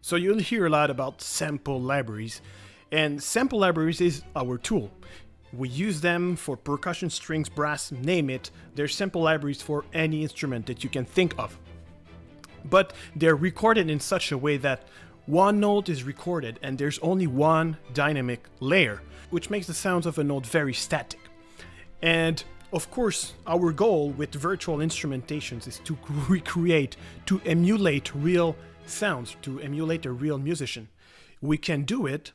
So you'll hear a lot about sample libraries, and sample libraries is our tool. We use them for percussion, strings, brass, name it. They're sample libraries for any instrument that you can think of. But they're recorded in such a way that one note is recorded and there's only one dynamic layer, which makes the sounds of a note very static. And of course, our goal with virtual instrumentations is to recreate, to emulate real sounds, to emulate a real musician. We can do it,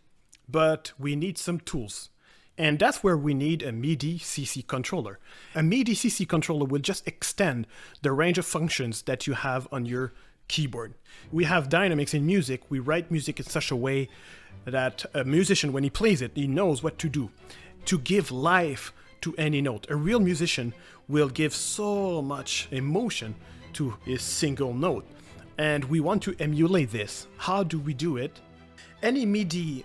but we need some tools. And that's where we need a Midi CC controller. A Midi CC controller will just extend the range of functions that you have on your keyboard. We have dynamics in music. We write music in such a way that a musician, when he plays it, he knows what to do to give life to any note. A real musician will give so much emotion to his single note. And we want to emulate this. How do we do it? Any Midi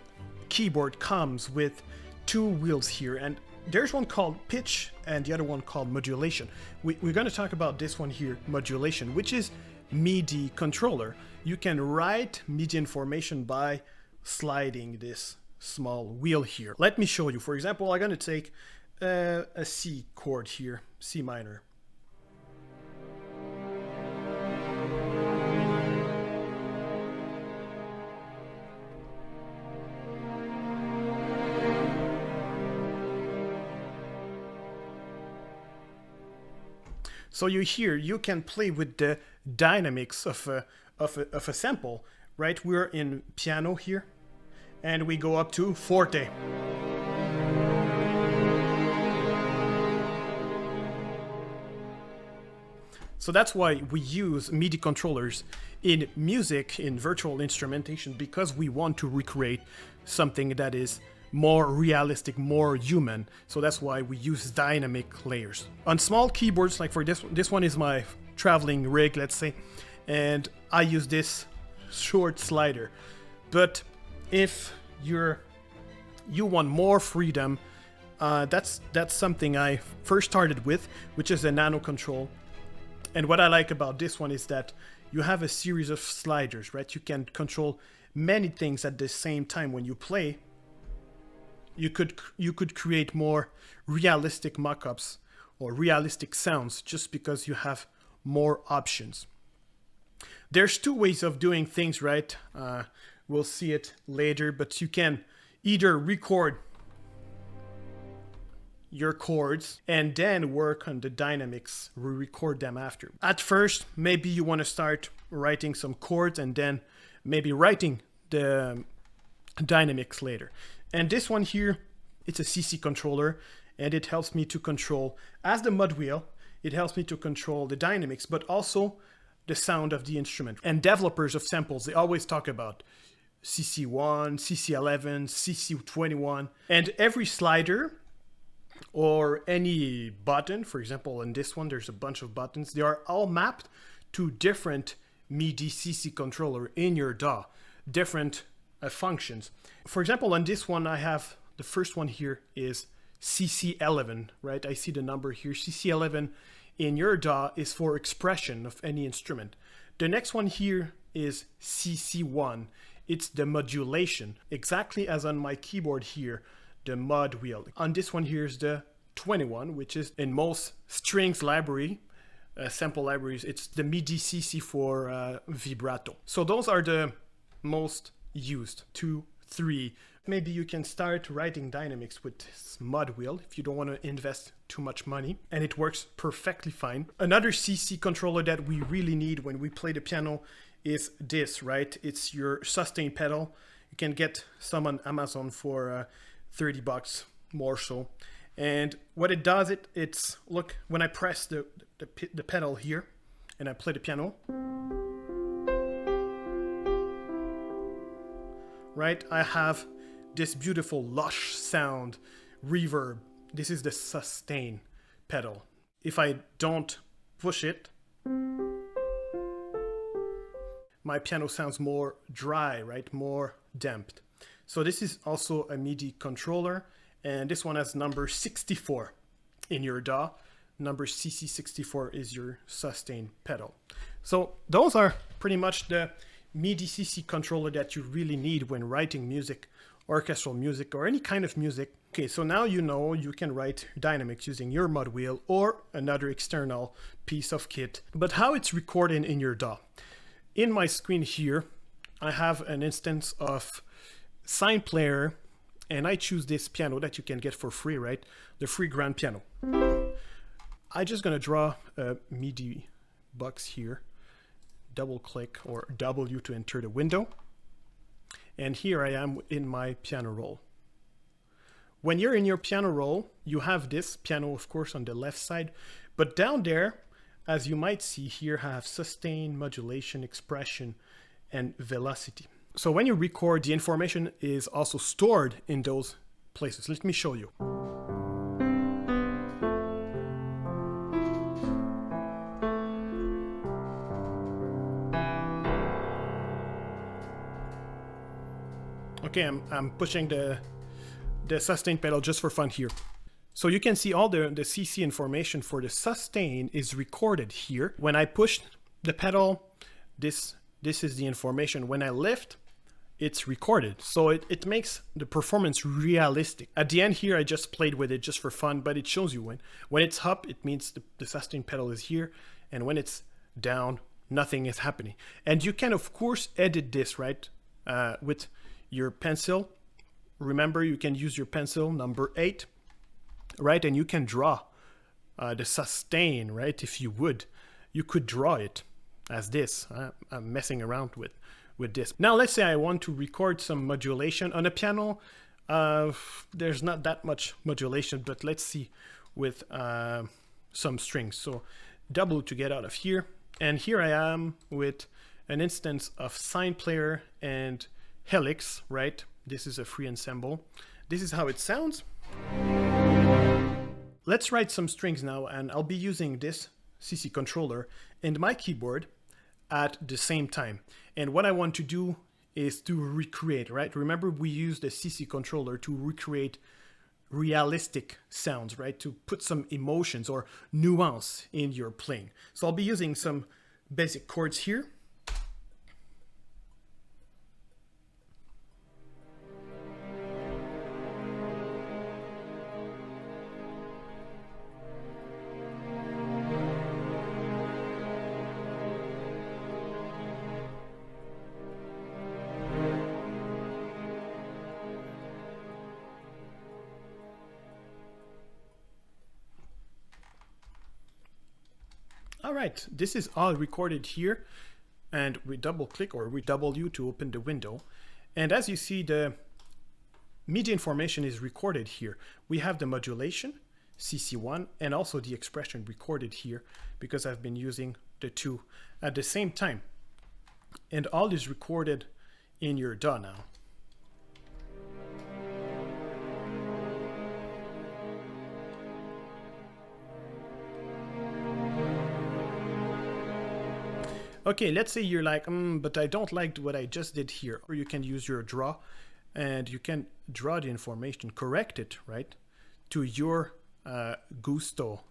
keyboard comes with two wheels here, and there's one called pitch and the other one called modulation. We're going to talk about this one here, modulation, which is Midi controller. You can write Midi information by sliding this small wheel here. Let me show you. For example, I'm going to take a C chord here, C minor. So you hear, you can play with the dynamics of a sample, right? We're in piano here, and we go up to forte. So that's why we use Midi controllers in music, in virtual instrumentation, because we want to recreate something that is more realistic, more human. So that's why we use dynamic layers. On small keyboards, like for this one is my traveling rig, let's say, and I use this short slider. But if you want more freedom, that's something I first started with, which is a nano control. And what I like about this one is that you have a series of sliders, right? You can control many things at the same time when you play. You could create more realistic mock-ups or realistic sounds just because you have more options. There's two ways of doing things, right? We'll see it later, but you can either record your chords and then work on the dynamics, re-record them after. At first, maybe you want to start writing some chords and then maybe writing the dynamics later. And this one here, it's a CC controller, and it helps me to control, as the mud wheel, it helps me to control the dynamics, but also the sound of the instrument. And developers of samples, they always talk about CC1, CC11, CC21, and every slider or any button, for example, in this one, there's a bunch of buttons, they are all mapped to different Midi CC controller in your DAW, different functions. For example, on this one, I have the first one here is CC11, right? I see the number here. CC11 in your DAW is for expression of any instrument. The next one here is CC1. It's the modulation, exactly as on my keyboard here, the mod wheel. On this one here is the 21, which is in most strings library, sample libraries, it's the Midi CC for vibrato. So those are the most used, 2, 3. Maybe you can start writing dynamics with this mod wheel if you don't want to invest too much money, and it works perfectly fine. Another CC controller that we really need when we play the piano is this, right? It's your sustain pedal. You can get some on Amazon for $30 more so. And what it does, it's look, when I press the pedal here and I play the piano, right? I have this beautiful lush sound, reverb. This is the sustain pedal. If I don't push it, my piano sounds more dry, right? More damped. So this is also a Midi controller, and this one has number 64 in your DAW. Number CC64 is your sustain pedal. So those are pretty much the MIDI CC controller that you really need when writing music, orchestral music, or any kind of music. Okay, so now you know you can write dynamics using your mod wheel or another external piece of kit. But how it's recording in your DAW? In my screen here, I have an instance of Sine Player, and I choose this piano that you can get for free, right? The free grand piano. I'm just gonna draw a MIDI box here. Double click or W to enter the window. And here I am in my piano roll. When you're in your piano roll, you have this piano, of course, on the left side, but down there, as you might see here, I have sustain, modulation, expression, and velocity. So when you record, the information is also stored in those places. Let me show you. Okay, I'm pushing the sustain pedal just for fun here. So you can see all the CC information for the sustain is recorded here. When I push the pedal, this is the information. When I lift, it's recorded. So it makes the performance realistic. At the end here, I just played with it just for fun, but it shows you when it's up, it means the sustain pedal is here. And when it's down, nothing is happening. And you can, of course, edit this, right? With your pencil. Remember, you can use your pencil number 8, right? And you can draw the sustain, right? If you would, you could draw it as this. I'm messing around with this. Now, let's say I want to record some modulation on a piano. There's not that much modulation, but let's see with some strings. So double to get out of here. And here I am with an instance of Sine Player and Helix, right? This is a free ensemble. This is how it sounds. Let's write some strings now, and I'll be using this CC controller and my keyboard at the same time. And what I want to do is to recreate, right? Remember, we use the CC controller to recreate realistic sounds, right? To put some emotions or nuance in your playing. So I'll be using some basic chords here. All right, this is all recorded here, and we double click or we W to open the window. And as you see, the MIDI information is recorded here. We have the modulation, CC1, and also the expression recorded here because I've been using the two at the same time. And all is recorded in your DAW now. Okay, let's say you're like, but I don't like what I just did here. Or you can use your draw, and you can draw the information, correct it, right, to your gusto,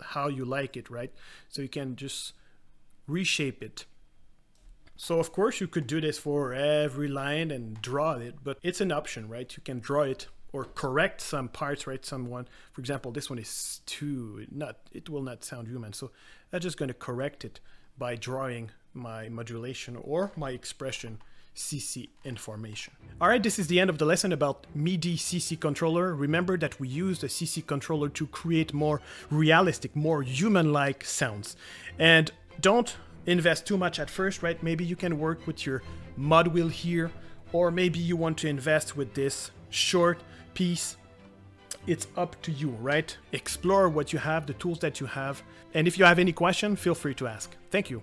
how you like it, right? So you can just reshape it. So of course you could do this for every line and draw it, but it's an option, right? You can draw it or correct some parts, right? Someone, for example, this one is it will not sound human. So I'm just going to correct it by drawing my modulation or my expression CC information. All right, this is the end of the lesson about MIDI CC controller. Remember that we use the CC controller to create more realistic, more human-like sounds. And don't invest too much at first, right? Maybe you can work with your mod wheel here, or maybe you want to invest with this short piece. It's up to you, right? Explore what you have, the tools that you have. And if you have any question, feel free to ask. Thank you.